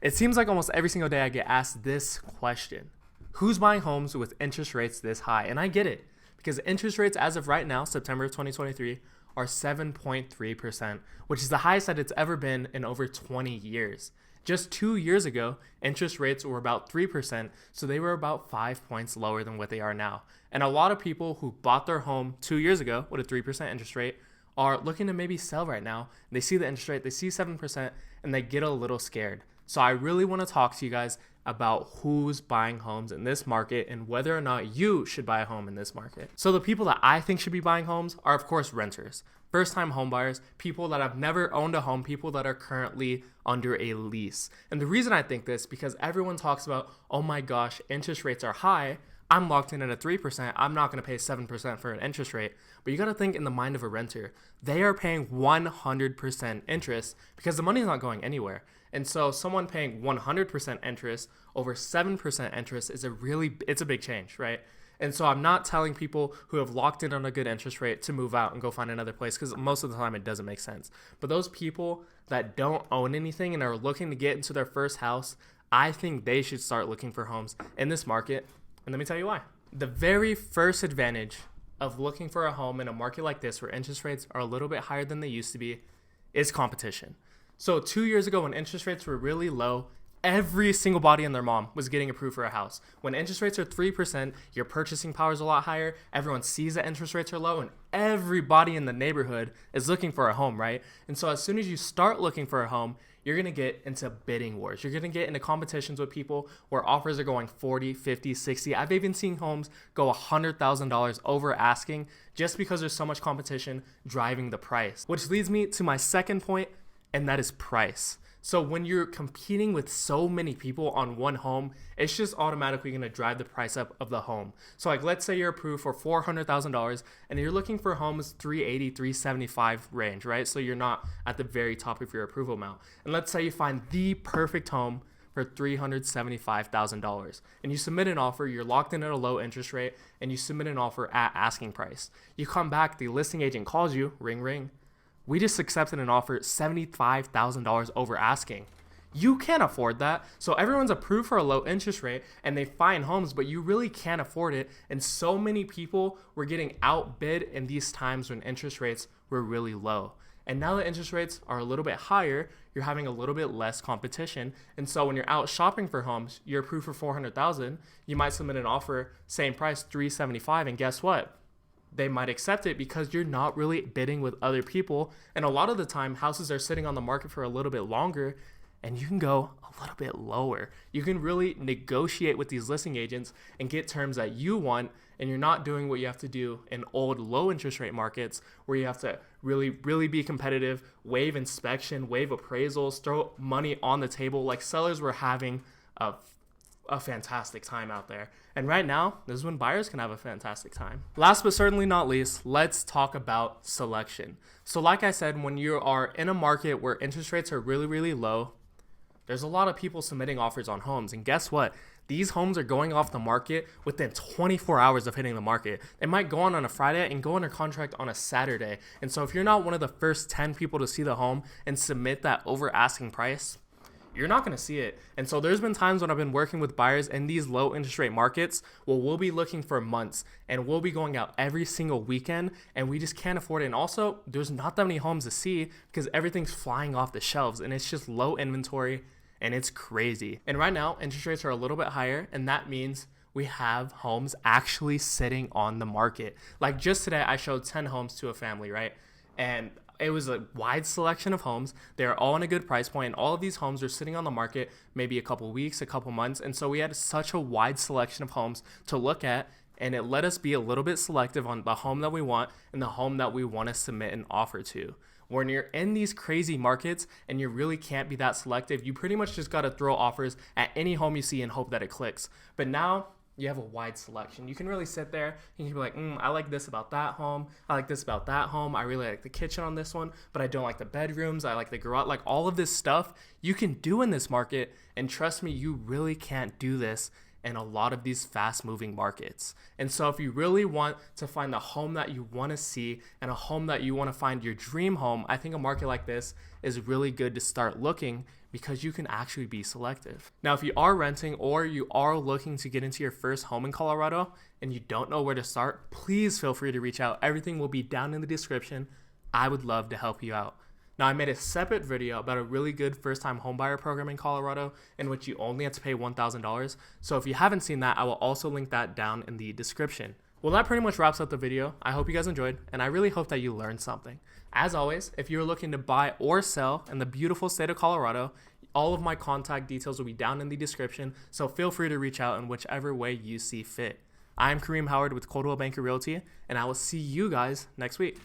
It seems like almost every single day I get asked this question: who's buying homes with interest rates this high? And I get it, because interest rates as of right now, September of 2023, are 7.3%, which is the highest that it's ever been in over 20 years. Just 2 years ago, interest rates were about 3%, so they were about 5 points lower than what they are now. And a lot of people who bought their home 2 years ago with a 3% interest rate are looking to maybe sell right now. They see the interest rate, they see 7%, and they get a little scared. So I really want to talk to you guys about who's buying homes in this market and whether or not you should buy a home in this market. So the people that I think should be buying homes are, of course, renters, first-time home buyers, people that have never owned a home, people that are currently under a lease. And the reason I think this, because everyone talks about, oh my gosh, interest rates are high. I'm locked in at a 3%. I'm not going to pay 7% for an interest rate. But you got to think in the mind of a renter. They are paying 100% interest because the money's not going anywhere. And so someone paying 100% interest over 7% interest is it's a big change, right? And so I'm not telling people who have locked in on a good interest rate to move out and go find another place, because most of the time it doesn't make sense. But those people that don't own anything and are looking to get into their first house, I think they should start looking for homes in this market. And let me tell you why. The very first advantage of looking for a home in a market like this, where interest rates are a little bit higher than they used to be, is competition. So 2 years ago, when interest rates were really low, every single body and their mom was getting approved for a house. When interest rates are 3%, your purchasing power is a lot higher. Everyone sees that interest rates are low, and everybody in the neighborhood is looking for a home, right? And so as soon as you start looking for a home, you're going to get into bidding wars. You're going to get into competitions with people where offers are going 40, 50, 60. I've even seen homes go $100,000 over asking just because there's so much competition driving the price. Which leads me to my second point, and that is price. So when you're competing with so many people on one home, it's just automatically going to drive the price up of the home. So like, let's say you're approved for $400,000 and you're looking for homes 380, 375 range, right? So you're not at the very top of your approval amount. And let's say you find the perfect home for $375,000 and you submit an offer, you're locked in at a low interest rate, and you submit an offer at asking price. You come back, the listing agent calls you, ring, ring. We just accepted an offer $75,000 over asking. You can't afford that. So everyone's approved for a low interest rate and they find homes, but you really can't afford it. And so many people were getting outbid in these times when interest rates were really low. And now that interest rates are a little bit higher, you're having a little bit less competition. And so when you're out shopping for homes, you're approved for $400,000, you might submit an offer, same price, $375,000, and guess what? They might accept it because you're not really bidding with other people. And a lot of the time, houses are sitting on the market for a little bit longer, and you can go a little bit lower. You can really negotiate with these listing agents and get terms that you want, and you're not doing what you have to do in old low interest rate markets where you have to really be competitive, waive inspection, waive appraisals, throw money on the table. Like, sellers were having a fantastic time out there. And right now, this is when buyers can have a fantastic time. Last but certainly not least, let's talk about selection. So like I said, when you are in a market where interest rates are really low, there's a lot of people submitting offers on homes. And guess what? These homes are going off the market within 24 hours of hitting the market. They might go on a Friday and go under contract on a Saturday. And so if you're not one of the first 10 people to see the home and submit that over asking price, you're not going to see it. And so there's been times when I've been working with buyers in these low interest rate markets. Well, we'll be looking for months and we'll be going out every single weekend, and we just can't afford it. And also, there's not that many homes to see because everything's flying off the shelves and it's just low inventory and it's crazy. And right now, interest rates are a little bit higher, and that means we have homes actually sitting on the market. Like just today, I showed 10 homes to a family, right? And it was a wide selection of homes. They're all in a good price point, and all of these homes are sitting on the market maybe a couple weeks, a couple months. And so we had such a wide selection of homes to look at, and it let us be a little bit selective on the home that we want and the home that we want to submit an offer to. When you're in these crazy markets and you really can't be that selective, you pretty much just got to throw offers at any home you see and hope that it clicks. But now you have a wide selection. You can really sit there and you can be like, I like this about that home. I like this about that home. I really like the kitchen on this one, but I don't like the bedrooms. I like the garage. Like all of this stuff you can do in this market. And trust me, you really can't do this in a lot of these fast moving markets. And so if you really want to find the home that you want to see and a home that you want to find your dream home, I think a market like this is really good to start looking, because you can actually be selective. Now, if you are renting or you are looking to get into your first home in Colorado and you don't know where to start, please feel free to reach out. Everything will be down in the description. I would love to help you out. Now, I made a separate video about a really good first-time homebuyer program in Colorado in which you only have to pay $1,000. So if you haven't seen that, I will also link that down in the description. Well, that pretty much wraps up the video. I hope you guys enjoyed, and I really hope that you learned something. As always, if you're looking to buy or sell in the beautiful state of Colorado, all of my contact details will be down in the description, so feel free to reach out in whichever way you see fit. I'm Kareem Howard with Coldwell Banker Realty, and I will see you guys next week.